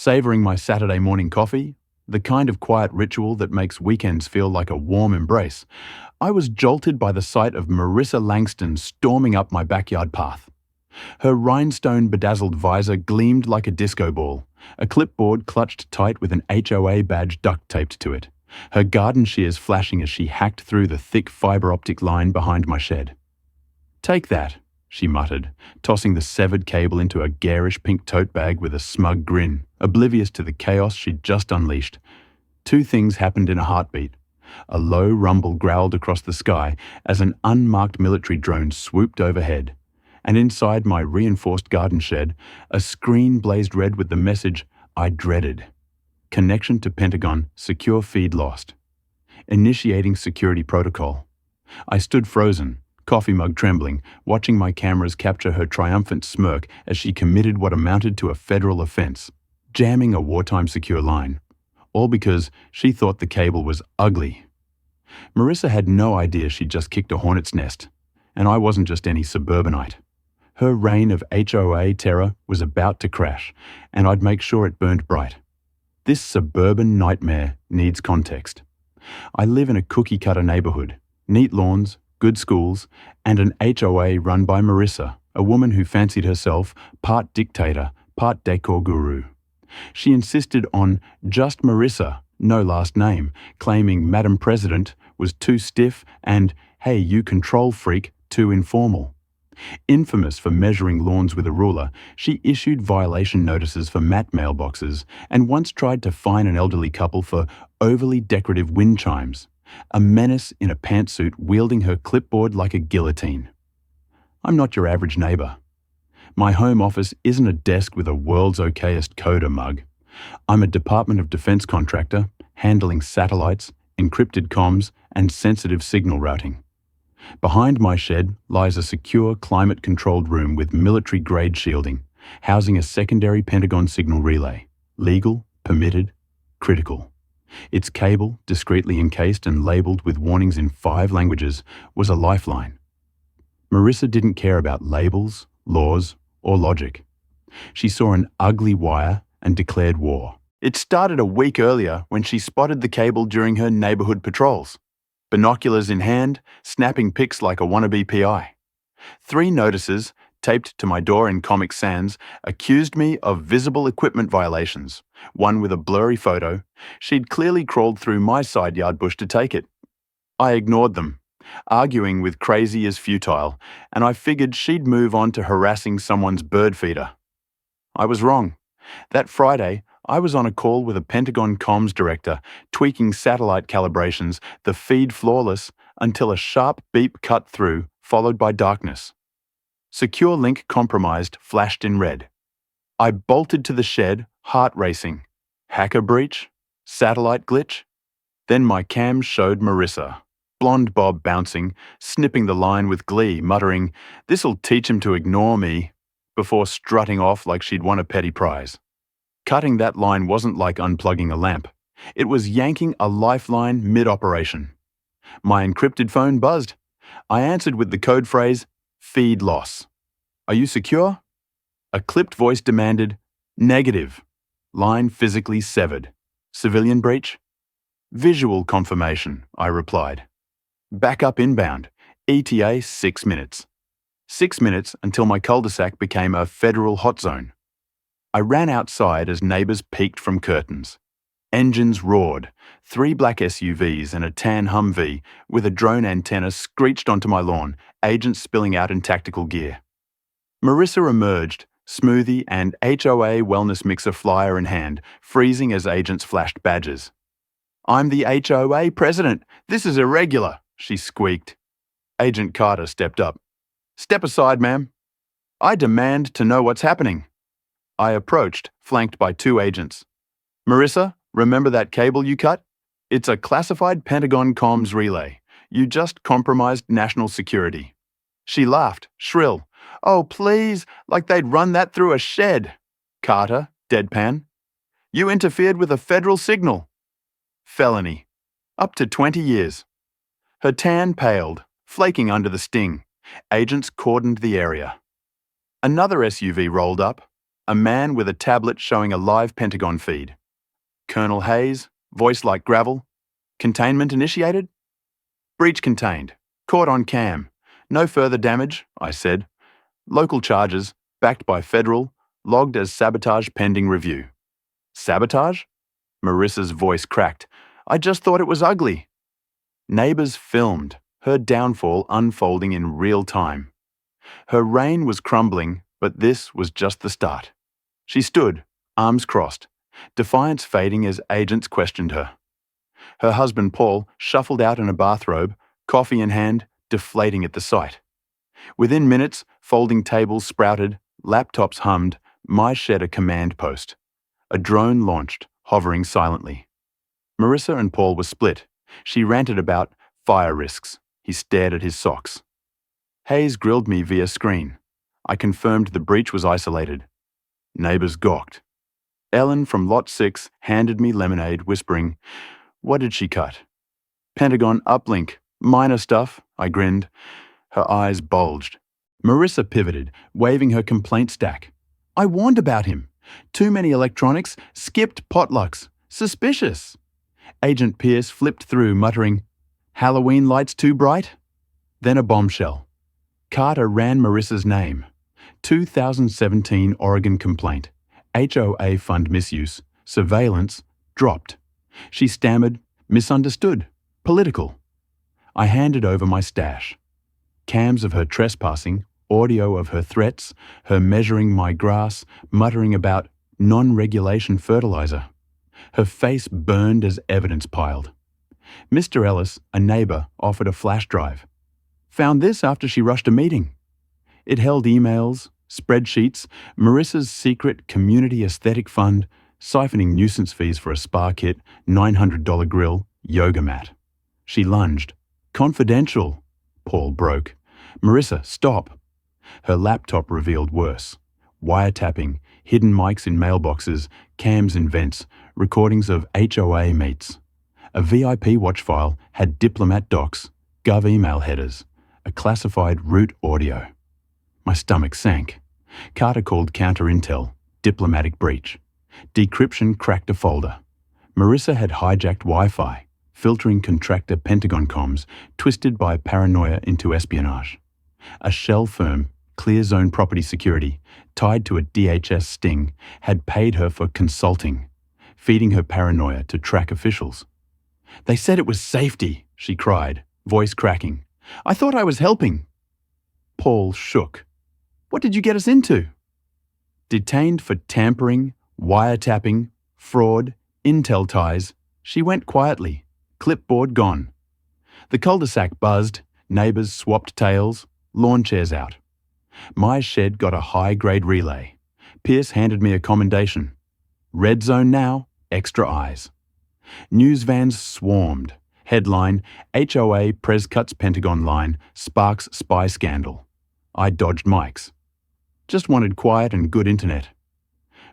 Savoring my Saturday morning coffee, the kind of quiet ritual that makes weekends feel like a warm embrace, I was jolted by the sight of Marissa Langston storming up my backyard path. Her rhinestone-bedazzled visor gleamed like a disco ball, a clipboard clutched tight with an HOA badge duct-taped to it, her garden shears flashing as she hacked through the thick fiber-optic line behind my shed. "Take that," she muttered, tossing the severed cable into a garish pink tote bag with a smug grin, oblivious to the chaos she'd just unleashed. Two things happened in a heartbeat. A low rumble growled across the sky as an unmarked military drone swooped overhead, and inside my reinforced garden shed, a screen blazed red with the message I dreaded. Connection to Pentagon, secure feed lost. Initiating security protocol. I stood frozen, coffee mug trembling, watching my cameras capture her triumphant smirk as she committed what amounted to a federal offense, jamming a wartime secure line. All because she thought the cable was ugly. Marissa had no idea she'd just kicked a hornet's nest, and I wasn't just any suburbanite. Her reign of HOA terror was about to crash, and I'd make sure it burned bright. This suburban nightmare needs context. I live in a cookie-cutter neighborhood, neat lawns, good schools, and an HOA run by Marissa, a woman who fancied herself part dictator, part decor guru. She insisted on just Marissa, no last name, claiming Madam President was too stiff and, hey, you control freak, too informal. Infamous for measuring lawns with a ruler, she issued violation notices for mat mailboxes and once tried to fine an elderly couple for overly decorative wind chimes, a menace in a pantsuit wielding her clipboard like a guillotine. I'm not your average neighbor. My home office isn't a desk with a world's okayest coder mug. I'm a Department of Defense contractor handling satellites, encrypted comms, and sensitive signal routing. Behind my shed lies a secure climate-controlled room with military-grade shielding, housing a secondary Pentagon signal relay. Legal, permitted, critical. Its cable, discreetly encased and labeled with warnings in 5 languages, was a lifeline. Marissa didn't care about labels, laws, or logic. She saw an ugly wire and declared war. It started a week earlier when she spotted the cable during her neighborhood patrols. Binoculars in hand, snapping pics like a wannabe PI. 3 notices, taped to my door in Comic Sans, accused me of visible equipment violations, one with a blurry photo. She'd clearly crawled through my side yard bush to take it. I ignored them. Arguing with crazy is futile, and I figured she'd move on to harassing someone's bird feeder. I was wrong. That Friday, I was on a call with a Pentagon comms director, tweaking satellite calibrations, the feed flawless, until a sharp beep cut through, followed by darkness. Secure link compromised flashed in red. I bolted to the shed, heart racing. Hacker breach? Satellite glitch? Then my cam showed Marissa, blonde bob bouncing, snipping the line with glee, muttering, "This'll teach him to ignore me," before strutting off like she'd won a petty prize. Cutting that line wasn't like unplugging a lamp. It was yanking a lifeline mid-operation. My encrypted phone buzzed. I answered with the code phrase, "Feed loss." "Are you secure?" A clipped voice demanded, "Negative." Line physically severed. "Civilian breach?" "Visual confirmation," I replied. Backup inbound. ETA 6 minutes. 6 minutes until my cul-de-sac became a federal hot zone. I ran outside as neighbors peeked from curtains. Engines roared. 3 black SUVs and a tan Humvee with a drone antenna screeched onto my lawn, agents spilling out in tactical gear. Marissa emerged, smoothie and HOA wellness mixer flyer in hand, freezing as agents flashed badges. "I'm the HOA president. This is irregular," she squeaked. Agent Carter stepped up. "Step aside, ma'am. I demand to know what's happening." I approached, flanked by 2 agents. "Marissa, remember that cable you cut? It's a classified Pentagon comms relay. You just compromised national security." She laughed, shrill. "Oh, please, like they'd run that through a shed." Carter, deadpan. "You interfered with a federal signal." Felony. Up to 20 years. Her tan paled, flaking under the sting. Agents cordoned the area. Another SUV rolled up. A man with a tablet showing a live Pentagon feed. Colonel Hayes, voice like gravel. Containment initiated? Breach contained. Caught on cam. No further damage, I said. Local charges, backed by federal, logged as sabotage pending review. Sabotage? Marissa's voice cracked. I just thought it was ugly. Neighbours filmed, her downfall unfolding in real time. Her reign was crumbling, but this was just the start. She stood, arms crossed, defiance fading as agents questioned her. Her husband Paul shuffled out in a bathrobe, coffee in hand, deflating at the sight. Within minutes, folding tables sprouted, laptops hummed, my shed a command post. A drone launched, hovering silently. Marissa and Paul were split. She ranted about fire risks. He stared at his socks. Hayes grilled me via screen. I confirmed the breach was isolated. Neighbours gawked. Ellen from Lot 6 handed me lemonade, whispering, "What did she cut?" "Pentagon uplink. Minor stuff," I grinned. Her eyes bulged. Marissa pivoted, waving her complaint stack. "I warned about him. Too many electronics, skipped potlucks. Suspicious." Agent Pierce flipped through, muttering, "Halloween lights too bright?" Then a bombshell. Carter ran Marissa's name. 2017 Oregon complaint. HOA fund misuse. Surveillance. Dropped. She stammered, "Misunderstood. Political." I handed over my stash. Cams of her trespassing, audio of her threats, her measuring my grass, muttering about non-regulation fertilizer. Her face burned as evidence piled. Mr. Ellis, a neighbour, offered a flash drive. Found this after she rushed a meeting. It held emails, spreadsheets, Marissa's secret community aesthetic fund, siphoning nuisance fees for a spa kit, $900 grill, yoga mat. She lunged. "Confidential." Paul broke. "Marissa, stop." Her laptop revealed worse. Wiretapping, hidden mics in mailboxes, cams in vents, recordings of HOA meets. A VIP watch file had diplomat docs, gov email headers, a classified root audio. My stomach sank. Carter called counter intel, diplomatic breach. Decryption cracked a folder. Marissa had hijacked Wi-Fi, filtering contractor Pentagon comms, twisted by paranoia into espionage. A shell firm, Clear Zone Property Security, tied to a DHS sting, had paid her for consulting, feeding her paranoia to track officials. "They said it was safety," she cried, voice cracking. "I thought I was helping." Paul shook. "What did you get us into?" Detained for tampering, wiretapping, fraud, intel ties, she went quietly, clipboard gone. The cul-de-sac buzzed, neighbours swapped tales, lawn chairs out. My shed got a high-grade relay. Pierce handed me a commendation. "Red zone now, extra eyes." News vans swarmed. Headline, HOA Pres cuts Pentagon line, sparks spy scandal. I dodged mics. Just wanted quiet and good internet.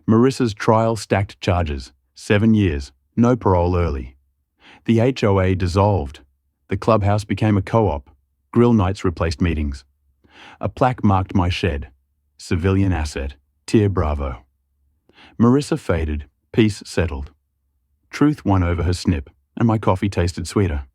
Marissa's trial stacked charges, 7 years, no parole early. The HOA dissolved. The clubhouse became a co-op. Grill nights replaced meetings. A plaque marked my shed. Civilian asset, Tier Bravo. Marissa faded, peace settled. Truth won over her snip, and my coffee tasted sweeter.